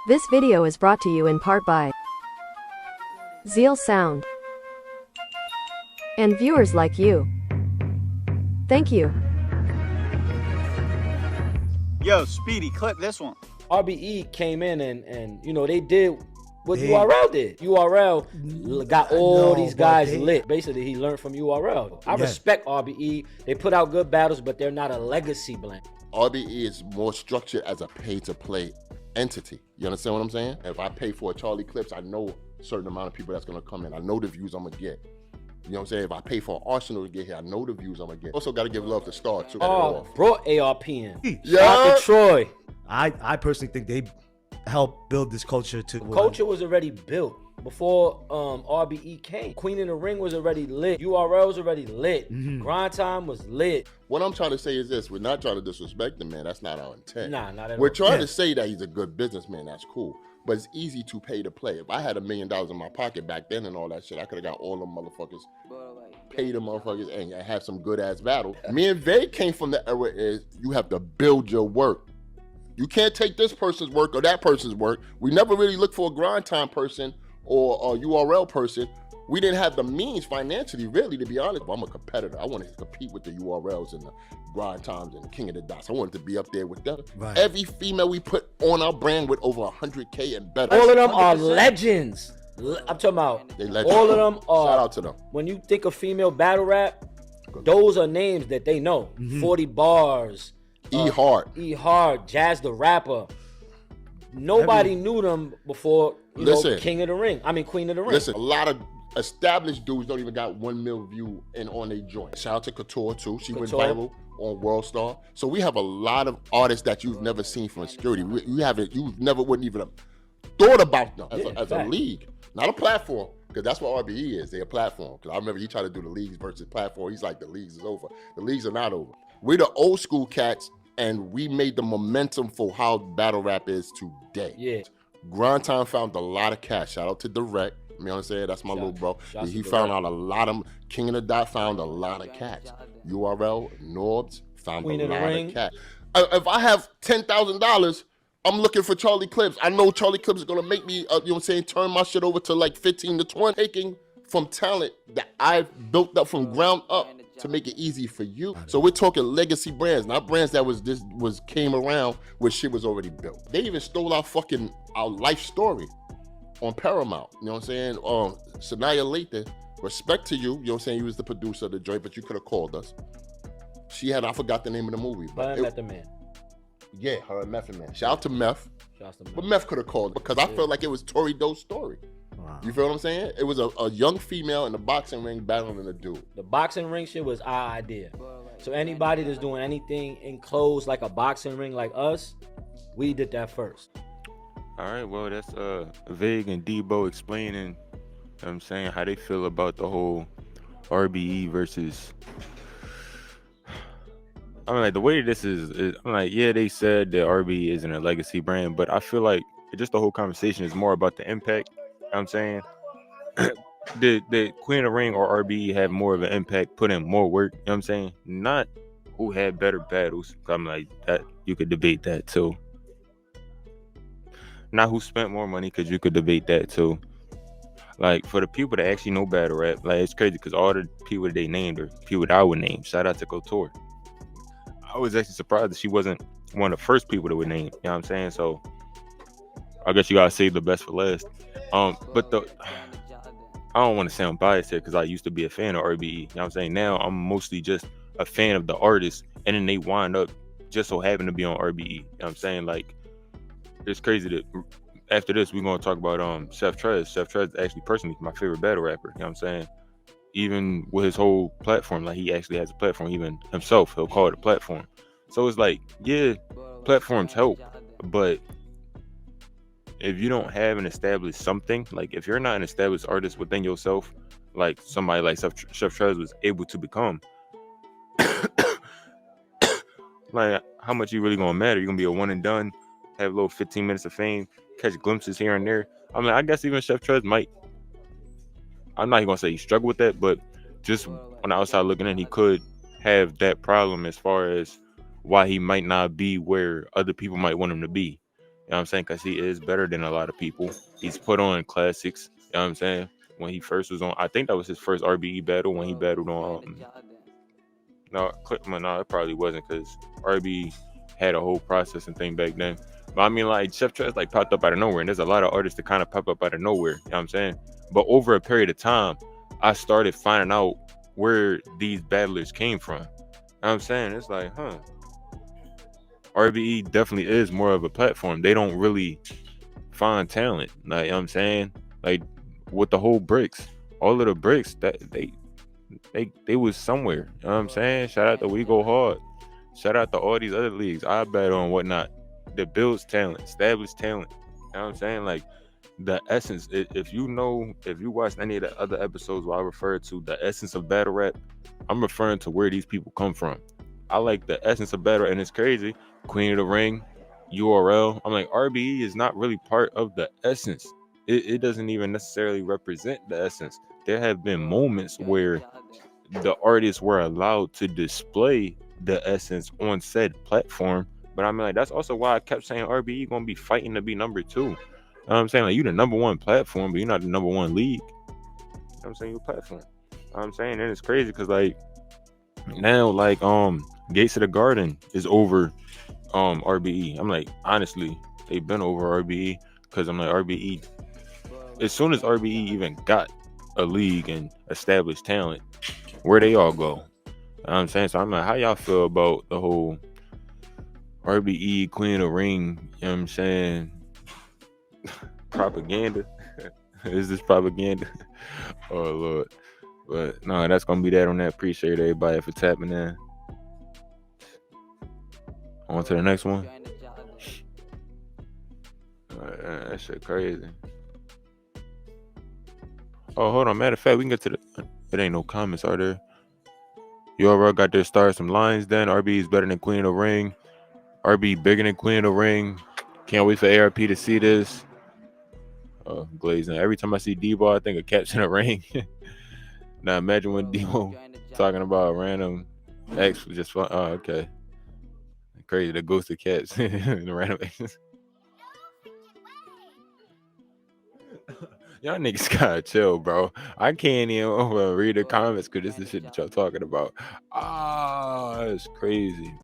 This video is brought to you in part by Zeal Sound and viewers like you. Thank you. Yo, Speedy, clip this one. RBE came in and you know, they did what URL did. URL got all these guys lit. Basically, he learned from URL. I respect RBE. They put out good battles, but they're not a legacy blend. RBE is more structured as a pay-to-play entity. You understand what I'm saying? If I pay for a Charlie Clips, I know a certain amount of people that's gonna come in. I know the views I'm gonna get. You know what I'm saying? If I pay for Arsenal to get here, I know the views I'm gonna get. Also gotta give love to Star too. Oh, brought ARP in. Yeah. Shout out to Troy. I personally think they helped build this culture to Culture was already built before RBE came. Queen in the Ring was already lit. URL was already lit. Grind Time was lit. What I'm trying to say is this: we're not trying to disrespect the man. That's not our intent. Nah, not at all. We're trying to say that he's a good businessman. That's cool. But it's easy to pay to play. If I had $1 million in my pocket back then and all that shit, I could have got all them motherfuckers, paid them motherfuckers, and have some good ass battle. Me and Vay came from the era is you have to build your work. You can't take this person's work or that person's work. We never really looked for a Grind Time person or a URL person. We didn't have the means financially, really, to be honest. I'm a competitor. I wanted to compete with the URLs and the Grind Times and King of the Dots. I wanted to be up there with them. Right. Every female we put on our brand with over 100K and better. All of them are 100%. legends. I'm talking about They legends. all of them are. Shout out to them. When you think of female battle rap, those are names that they know. 40 Bars, E Hart. E Hard, Jazz the Rapper. Nobody knew them before, you know, King of the Ring. I mean, Queen of the Ring. Listen, a lot of established dudes don't even got 1 mil view in on their joint. Shout out to Qotr too. She went viral on World Star. So we have a lot of artists that you've never seen from security. You never wouldn't even have thought about them as a league, not a platform. Because that's what RBE is. They're a platform. Because I remember he tried to do the leagues versus platform. He's like, the leagues is over. The leagues are not over. We're the old school cats, and we made the momentum for how battle rap is today. Yeah. Grind Time found a lot of cats. Shout out to Direct. You know what I'm saying? That's my little bro. He found out a lot of, King of the Dot found a lot of cats. URL, Norbs found a lot of cats. If I have $10,000, I'm looking for Charlie Clips. I know Charlie Clips is gonna make me, you know what I'm saying, turn my shit over to like 15 to 20. Taking from talent that I've built up from ground up to make it easy for you. So we're talking legacy brands, not brands that came around where shit was already built. They even stole our life story on Paramount. You know what I'm saying? Sanaya Lathan, respect to you. You know what I'm saying? You was the producer of the joint, but you could have called us. She had, I forgot the name of the movie. But Method Man. Yeah, her and Method Man. Shout out to Meth. But Meth could have called because I felt like it was Tory Doe's story. Wow. You feel what I'm saying? It was a young female in the boxing ring battling a dude. The boxing ring shit was our idea. So anybody that's doing anything enclosed like a boxing ring like us, we did that first. All right, well, that's Vague and Debo explaining, you know what I'm saying, how they feel about the whole RBE versus, I mean, like, the way this is I'm like, yeah, they said that RBE isn't a legacy brand, but I feel like just the whole conversation is more about the impact. You know what I'm saying? Did Queen of the Ring or RBE have more of an impact, put in more work? You know what I'm saying? Not who had better battles. I'm like, that you could debate that too. Not who spent more money, because you could debate that too. Like, for the people that actually know battle rap, like, it's crazy because all the people that they named are people that I would name. Shout out to Qotr. I was actually surprised that she wasn't one of the first people that would name. You know what I'm saying? So I guess you gotta save the best for last. But I don't want to sound biased here because I used to be a fan of RBE. You know what I'm saying? Now I'm mostly just a fan of the artist, and then they wind up just so happen to be on RBE. You know what I'm saying? Like, it's crazy that after this we're gonna talk about Chef Trez. Chef Trez is actually personally my favorite battle rapper. You know what I'm saying? Even with his whole platform, like, he actually has a platform. Even himself, he'll call it a platform. So it's like, yeah, platforms help, but if you don't have an established something, like if you're not an established artist within yourself, like somebody like Chef Trez was able to become, like, how much you really gonna matter? You're gonna be a one and done, have a little 15 minutes of fame, catch glimpses here and there. I mean, I guess even Chef Trez might, I'm not even gonna say he struggled with that, but just on the outside looking in, he could have that problem as far as why he might not be where other people might want him to be. know what I'm saying? Because he is better than a lot of people. He's put on classics. You know what I'm saying? When he first was on, I think that was his first RBE battle when he battled on. No, it probably wasn't because RBE had a whole processing thing back then. But I mean, like, Chef Trez like popped up out of nowhere, and there's a lot of artists that kind of pop up out of nowhere. You know what I'm saying? But over a period of time, I started finding out where these battlers came from. You know what I'm saying? It's like, RBE definitely is more of a platform. They don't really find talent. Like, you know what I'm saying? Like, with the whole bricks, all of the bricks that they was somewhere. You know what I'm saying? Shout out to We Go Hard. Shout out to all these other leagues I battle and whatnot that builds talent, established talent. You know what I'm saying? Like, the essence, if you watched any of the other episodes where I referred to the essence of battle rap, I'm referring to where these people come from. I like the essence of battle, and it's crazy. Queen of the Ring, URL. I'm like, RBE is not really part of the essence. It doesn't even necessarily represent the essence. There have been moments where the artists were allowed to display the essence on said platform. But I mean, like, that's also why I kept saying RBE gonna be fighting to be number 2. You know what I'm saying? Like, you the number 1 platform, but you're not the number 1 league. You know what I'm saying? You're a platform. You know what I'm saying? And it's crazy because, like, now, like, Gates of the Garden is over RBE. I'm like, honestly, they've been over RBE because I'm like, RBE, as soon as RBE even got a league and established talent, where they all go. You know what I'm saying? So I'm like, how y'all feel about the whole RBE Queen of the Ring, you know what I'm saying, propaganda? Is this propaganda? Oh Lord. But no, that's gonna be that on that. Appreciate everybody for tapping in. On to the next one. That shit crazy. Oh, hold on. Matter of fact, we can get to the. It ain't no comments, are there? You already got there. Start some lines. Then RB is better than Queen of the Ring. RB bigger than Queen of the Ring. Can't wait for ARP to see this. Glazing. Every time I see D-Ball, I think of Cats in the Ring. Now imagine when D-Ball talking about random X was just fun. Oh, okay. Crazy. The ghost of cats. The random X. Y'all niggas gotta chill, bro. I can't even read the comments because this is the shit that y'all talking about. Ah, it's crazy.